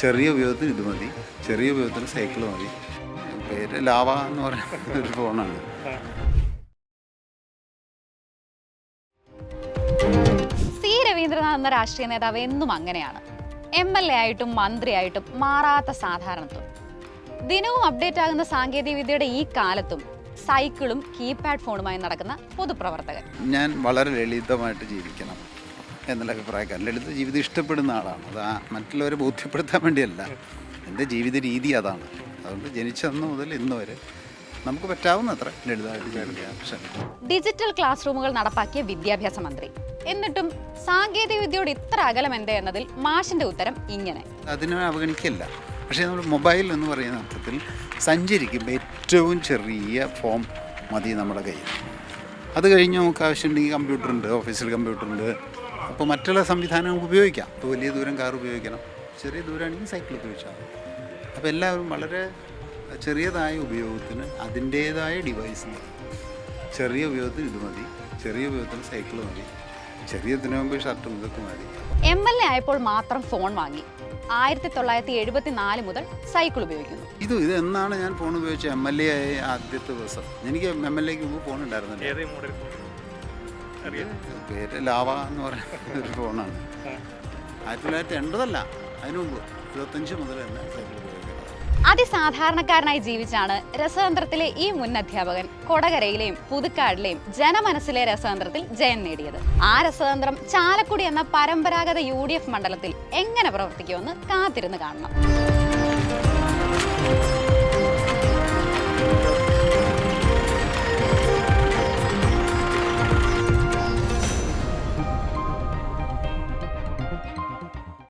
ചെറിയ ഉപയോഗത്തിന് ഇത് മതി, ചെറിയ ഉപയോഗത്തിന് സൈക്കിൾ മതി. പേര് ലാവ എന്ന് പറയുന്ന ഒരു ഫോണാണ്. സി രവീന്ദ്രനാഥ് എന്ന രാഷ്ട്രീയ നേതാവ് എന്നും അങ്ങനെയാണ്. MLA ആയിട്ടും മന്ത്രിയായിട്ടും മാറാത്ത സാധാരണത്വം. ദിനവും അപ്ഡേറ്റ് ആകുന്ന സാങ്കേതികവിദ്യയുടെ ഈ കാലത്തും സൈക്കിളും കീപാഡ് ഫോണുമായി നടക്കുന്ന പൊതുപ്രവർത്തകൻ. ഞാൻ വളരെ ലളിതമായിട്ട് ജീവിക്കണം എന്നുള്ള അഭിപ്രായക്കാരൻ. ലളിത ജീവിതം ഇഷ്ടപ്പെടുന്ന ആളാണ്. അത് മറ്റുള്ളവരെ ബോധ്യപ്പെടുത്താൻ വേണ്ടിയല്ല, എൻ്റെ ജീവിത രീതി അതാണ്. അതുകൊണ്ട് ജനിച്ചന്ന് മുതൽ ഇന്ന് വരെ നമുക്ക് പറ്റാവുന്നത്ര ലളിതമായിട്ട് ജീവിക്കാൻ ശ്രമിക്കും. ഡിജിറ്റൽ ക്ലാസ് റൂമുകൾ നടപ്പാക്കിയ വിദ്യാഭ്യാസ മന്ത്രി. എന്നിട്ടും സാങ്കേതികവിദ്യയോട് ഇത്ര അകലം എന്തേ എന്നതിൽ മാഷിന്റെ ഉത്തരം ഇങ്ങനെ: അതിനെ അവഗണിക്കില്ല. പക്ഷേ നമ്മൾ മൊബൈൽ എന്ന് പറയുന്ന അർത്ഥത്തിൽ സഞ്ചരിക്കുമ്പോൾ ഏറ്റവും ചെറിയ ഫോം മതി നമ്മുടെ കയ്യിൽ. അത് കഴിഞ്ഞ് നമുക്ക് ആവശ്യമുണ്ടെങ്കിൽ കമ്പ്യൂട്ടറുണ്ട്, ഓഫീസിൽ കമ്പ്യൂട്ടറുണ്ട്. അപ്പോൾ മറ്റുള്ള സംവിധാനം നമുക്ക് ഉപയോഗിക്കാം. ഇപ്പോൾ വലിയ ദൂരം കാർ ഉപയോഗിക്കണം, ചെറിയ ദൂരമാണെങ്കിൽ സൈക്കിൾ ഉപയോഗിച്ചാൽ മതി. അപ്പോൾ എല്ലാവരും വളരെ ചെറിയതായ ഉപയോഗത്തിന് അതിൻ്റേതായ ഡിവൈസ് മതി. ചെറിയ ഉപയോഗത്തിന് ഇത് മതി, ചെറിയ ഉപയോഗത്തിന് സൈക്കിൾ മതി, ചെറിയതിനു മുമ്പ് ഷർട്ടും ഇതൊക്കെ മതി. MLA ആയപ്പോൾ മാത്രം ഫോൺ വാങ്ങി. 1974 മുതൽ സൈക്കിൾ ഉപയോഗിക്കുന്നു. ഇത് എന്നാണ് ഞാൻ ഫോൺ ഉപയോഗിച്ചത്? MLA ആയ ആദ്യത്തെ ദിവസം. എനിക്ക് MLAക്ക് മുമ്പ് ഫോൺ ഉണ്ടായിരുന്നില്ല. പേര് ലാവ എന്ന് പറയുന്ന ഒരു ഫോണാണ്. 1980 അതിനു മുമ്പ് 25 മുതൽ തന്നെ സൈക്കിൾ ഉപയോഗിക്കുന്നത്. അതിസാധാരണക്കാരനായി ജീവിച്ചാണ് രസതന്ത്രത്തിലെ ഈ മുൻ അധ്യാപകൻ കൊടകരയിലെയും പുതുക്കാടിലെയും ജനമനസ്സിലെ രസതന്ത്രത്തിൽ ജയം നേടിയത്. ആ രസതന്ത്രം ചാലക്കുടി എന്ന പരമ്പരാഗത UDF മണ്ഡലത്തിൽ എങ്ങനെ പ്രവർത്തിക്കുമെന്ന് കാത്തിരുന്ന് കാണണം.